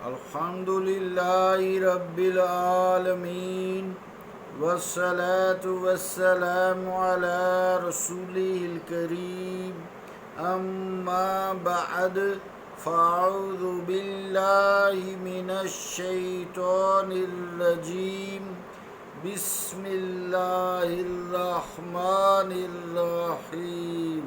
الحمدللہ رب العالمین والصلاة والسلام علی رسولہ الکریم اما بعد فاعوذ باللہ من الشیطان الرجیم بسم اللہ الرحمن الرحیم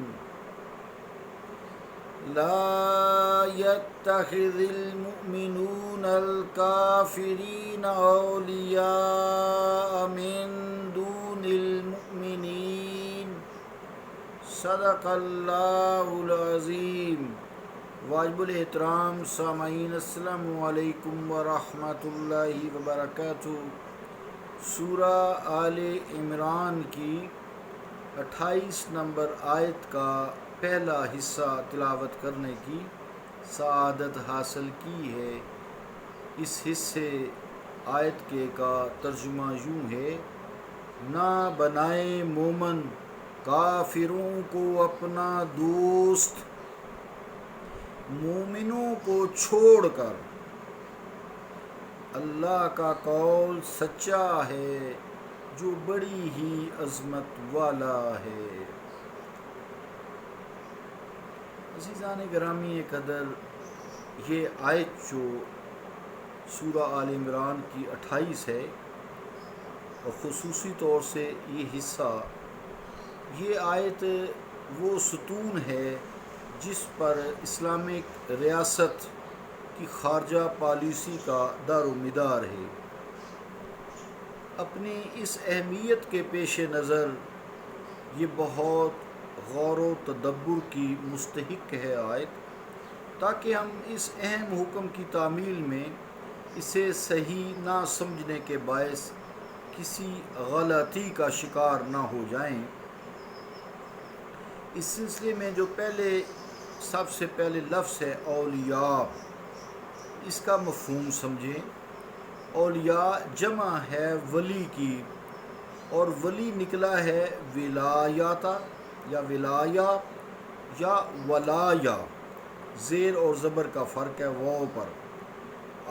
لا يتخذ المؤمنون الكافرين أولياء من دون المؤمنين صدق اللہ العظیم۔ واجب الاحترام سامعین، السلام علیکم ورحمۃ اللہ وبرکاتہ۔ سورہ آل عمران کی 28 نمبر آیت کا پہلا حصہ تلاوت کرنے کی سعادت حاصل کی ہے۔ اس حصے آیت کے کا ترجمہ یوں ہے: نہ بنائے مومن کافروں کو اپنا دوست، مومنوں کو چھوڑ کر۔ اللہ کا قول سچا ہے جو بڑی ہی عظمت والا ہے۔ عزیزان گرامی قدر، یہ آیت جو سورہ آل عمران کی 28 ہے، اور خصوصی طور سے یہ حصہ، یہ آیت وہ ستون ہے جس پر اسلامک ریاست کی خارجہ پالیسی کا دار و مدار ہے۔ اپنی اس اہمیت کے پیش نظر یہ بہت غور و تدبر کی مستحق ہے آیت، تاکہ ہم اس اہم حکم کی تعمیل میں اسے صحیح نہ سمجھنے کے باعث کسی غلطی کا شکار نہ ہو جائیں۔ اس سلسلے میں جو سب سے پہلے لفظ ہے اولیاء، اس کا مفہوم سمجھیں۔ اولیاء جمع ہے ولی کی، اور ولی نکلا ہے ولایاتا یا ولایا یا ولایا، زیر اور زبر کا فرق ہے واو پر۔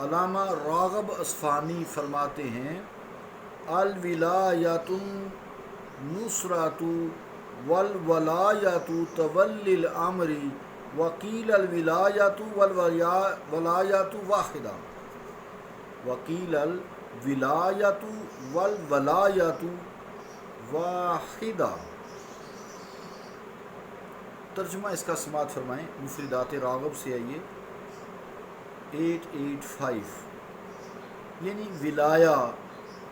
علامہ راغب اصفہانی فرماتے ہیں: الولایۃ النصرۃ والولایۃ تولی الامر وقیل الولایۃ والولایۃ واحدہ، وقیل الولایۃ والولایۃ واحدہ۔ ترجمہ اس کا سماعت فرمائیں۔ مفردات راغب سے آئیے 885، یعنی ولایا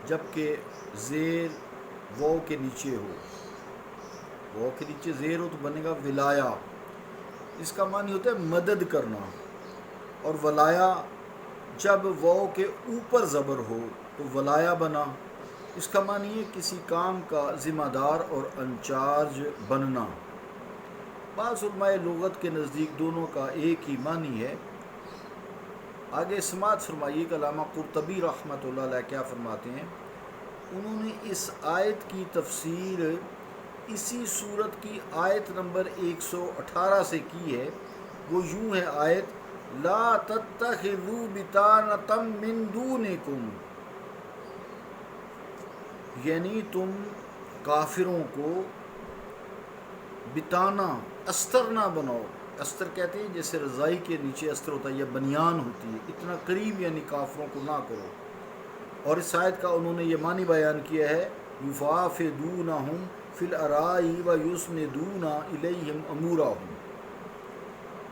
جبکہ زیر واو کے نیچے ہو، واو کے نیچے زیر ہو تو بنے گا ولایا۔ اس کا معنی ہوتا ہے مدد کرنا، اور ولایا جب واو کے اوپر زبر ہو تو ولایا بنا۔ اس کا معنی ہے کسی کام کا ذمہ دار اور انچارج بننا۔ بعض علماء لغت کے نزدیک دونوں کا ایک ہی معنی ہے۔ آگے سماعت فرمائیے کہ علامہ قرطبی رحمۃ اللہ علیہ کیا فرماتے ہیں۔ انہوں نے اس آیت کی تفسیر اسی صورت کی آیت نمبر 118 سے کی ہے۔ وہ یوں ہے آیت: لا تتخذوا بطانۃ من دونکم، یعنی تم کافروں کو بتانا استر نہ بناؤ۔ استر کہتے ہیں جیسے رضائی کے نیچے استر ہوتا ہے یا بنیان ہوتی ہے، اتنا قریب یعنی کافروں کو نہ کرو۔ اور اس آیت کا انہوں نے یہ معنی بیان کیا ہے: یفافدونہم فی الاراء ویسندون الیہم امورہم۔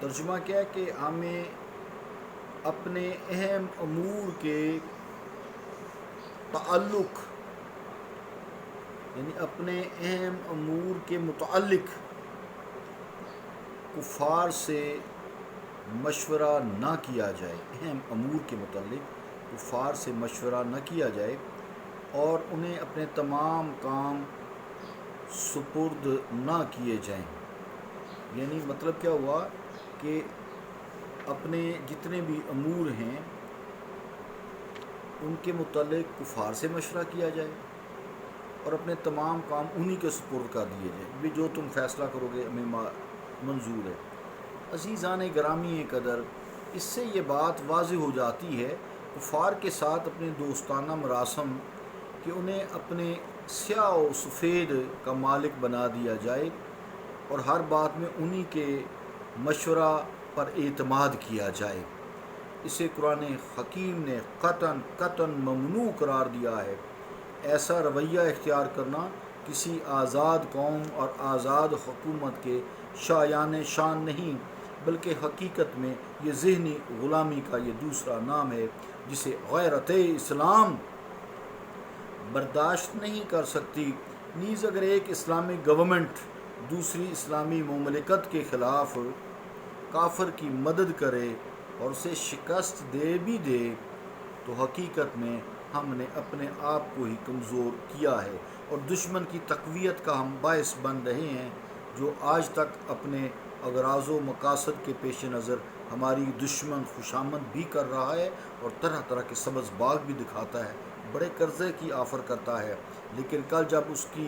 ترجمہ کیا ہے کہ ہمیں اپنے اہم امور کے تعلق، یعنی اپنے اہم امور کے متعلق کفار سے مشورہ نہ کیا جائے۔ اہم امور کے متعلق کفار سے مشورہ نہ کیا جائے، اور انہیں اپنے تمام کام سپرد نہ کیے جائیں۔ یعنی مطلب کیا ہوا کہ اپنے جتنے بھی امور ہیں ان کے متعلق کفار سے مشورہ کیا جائے، اور اپنے تمام کام انہی کے سپرد کر دیے جائیں، بھی جو تم فیصلہ کرو گے ہمیں منظور ہے۔ عزیزان گرامی قدر، اس سے یہ بات واضح ہو جاتی ہے کفار کے ساتھ اپنے دوستانہ مراسم کہ انہیں اپنے سیاہ و سفید کا مالک بنا دیا جائے اور ہر بات میں انہی کے مشورہ پر اعتماد کیا جائے۔ اسے قرآن حکیم نے قطعاً ممنوع قرار دیا ہے۔ ایسا رویہ اختیار کرنا کسی آزاد قوم اور آزاد حکومت کے شایان شان نہیں، بلکہ حقیقت میں یہ ذہنی غلامی کا یہ دوسرا نام ہے جسے غیرت اسلام برداشت نہیں کر سکتی۔ نیز اگر ایک اسلامی گورنمنٹ دوسری اسلامی مملکت کے خلاف کافر کی مدد کرے اور اسے شکست دے بھی دے تو حقیقت میں ہم نے اپنے آپ کو ہی کمزور کیا ہے اور دشمن کی تقویت کا ہم باعث بن رہے ہیں، جو آج تک اپنے اغراض و مقاصد کے پیش نظر ہماری دشمن خوشامد بھی کر رہا ہے اور طرح طرح کے سبز باغ بھی دکھاتا ہے، بڑے قرضے کی آفر کرتا ہے، لیکن کل جب اس کی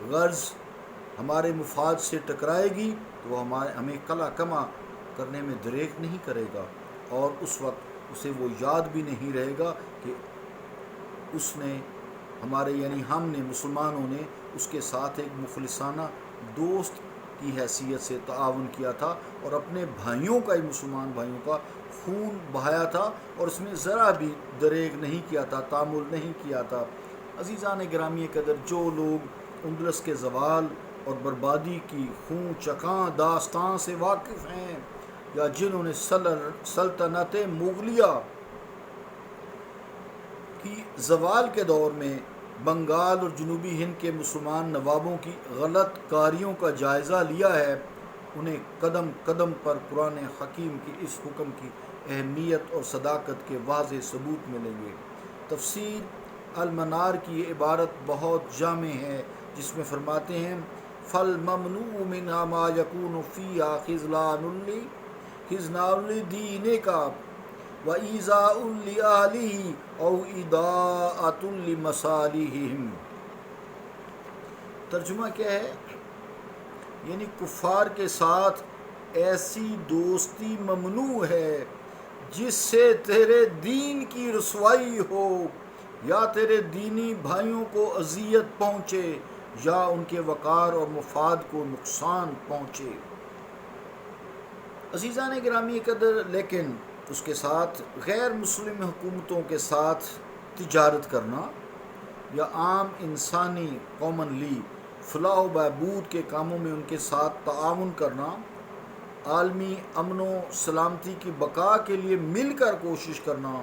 غرض ہمارے مفاد سے ٹکرائے گی تو وہ ہمیں قلع کما کرنے میں دریغ نہیں کرے گا، اور اس وقت اسے وہ یاد بھی نہیں رہے گا کہ اس نے ہمارے یعنی ہم نے مسلمانوں نے اس کے ساتھ ایک مخلصانہ دوست کی حیثیت سے تعاون کیا تھا اور اپنے بھائیوں کا ہی مسلمان بھائیوں کا خون بہایا تھا اور اس میں ذرا بھی دریغ نہیں کیا تھا، تعامل نہیں کیا تھا۔ عزیزان گرامی قدر، جو لوگ اندلس کے زوال اور بربادی کی خون چکاں داستان سے واقف ہیں یا جنہوں نے سلطنت مغلیہ کی زوال کے دور میں بنگال اور جنوبی ہند کے مسلمان نوابوں کی غلط کاریوں کا جائزہ لیا ہے، انہیں قدم قدم پر قرآن حکیم کی اس حکم کی اہمیت اور صداقت کے واضح ثبوت ملیں گے۔ تفسیر المنار کی یہ عبارت بہت جامع ہے جس میں فرماتے ہیں فَالْمَمْنُوعُ مِنْهَا مَا يَكُونُ فِيهَا خِذْلَانٌ لِدِينِكَ وَإِيذَاءٌ لِأَهْلِهِ أَوْ إِضَاعَةٌ لِمَصَالِحِهِمْ۔ ترجمہ کیا ہے؟ یعنی کفار کے ساتھ ایسی دوستی ممنوع ہے جس سے تیرے دین کی رسوائی ہو یا تیرے دینی بھائیوں کو اذیت پہنچے یا ان کے وقار اور مفاد کو نقصان پہنچے۔ عزیزان گرامی قدر، لیکن اس کے ساتھ غیر مسلم حکومتوں کے ساتھ تجارت کرنا یا عام انسانی کامنلی فلاح و بہبود کے کاموں میں ان کے ساتھ تعاون کرنا، عالمی امن و سلامتی کی بقا کے لیے مل کر کوشش کرنا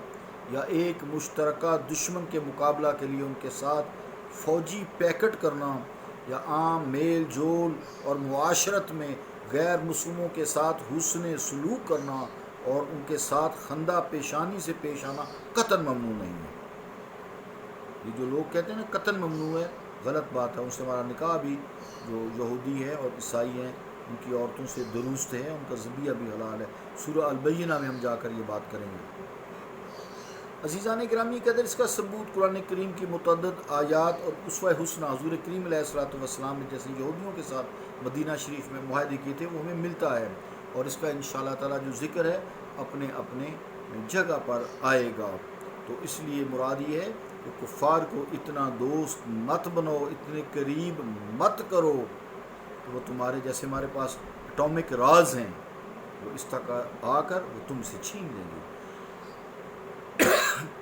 یا ایک مشترکہ دشمن کے مقابلہ کے لیے ان کے ساتھ فوجی پیکٹ کرنا یا عام میل جول اور معاشرت میں غیر مسلموں کے ساتھ حسن سلوک کرنا اور ان کے ساتھ خندہ پیشانی سے پیش آنا قطعاً ممنوع نہیں ہے۔ یہ جو لوگ کہتے ہیں نا قطعاً ممنوع ہے، غلط بات ہے۔ ان سے ہمارا نکاح بھی جو یہودی ہے اور عیسائی ہیں ان کی عورتوں سے درست ہے، ان کا ذبیحہ بھی حلال ہے۔ سورہ البینہ میں ہم جا کر یہ بات کریں گے۔ عزیزان گرامی قدر، اس کا ثبوت قرآن کریم کی متعدد آیات اور اسوہ حسنہ حضور کریم علیہ الصلوۃ والسلام نے جیسے یہودیوں کے ساتھ مدینہ شریف میں معاہدے کیے تھے وہ ہمیں ملتا ہے، اور اس کا انشاءاللہ تعالیٰ جو ذکر ہے اپنے اپنے جگہ پر آئے گا۔ تو اس لیے مراد یہ ہے کہ کفار کو اتنا دوست مت بنو، اتنے قریب مت کرو کہ وہ تمہارے جیسے ہمارے پاس اٹامک راز ہیں، وہ اس تک آ کر وہ تم سے چھین لیں گے،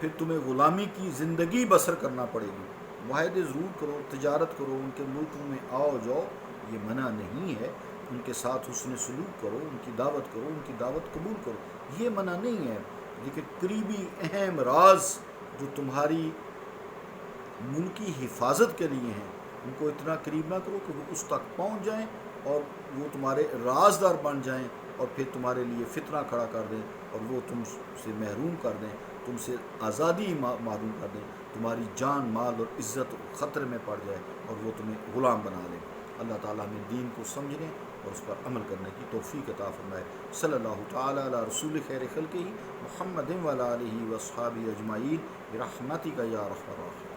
پھر تمہیں غلامی کی زندگی بسر کرنا پڑے گی۔ معاہدے ضرور کرو، تجارت کرو، ان کے ملکوں میں آؤ جاؤ، یہ منع نہیں ہے، ان کے ساتھ حسن سلوک کرو، ان کی دعوت کرو، ان کی دعوت قبول کرو، یہ منع نہیں ہے، لیکن قریبی اہم راز جو تمہاری ملکی حفاظت کے لیے ہیں ان کو اتنا قریب نہ کرو کہ وہ اس تک پہنچ جائیں اور وہ تمہارے رازدار بن جائیں اور پھر تمہارے لیے فتنہ کھڑا کر دیں اور وہ تم سے محروم کر دیں، تم سے آزادی محروم کر دیں، تمہاری جان مال اور عزت خطرے میں پڑ جائے اور وہ تمہیں غلام بنا لیں۔ اللہ تعالیٰ ہمیں دین کو سمجھنے اور اس پر عمل کرنے کی توفیق عطا فرمائے۔ صلی اللہ تعالیٰ علی رسول خیر خلقہ محمد وعلی آلہ واصحابہ اجمعین برحمتک یا ارحم الراحمین۔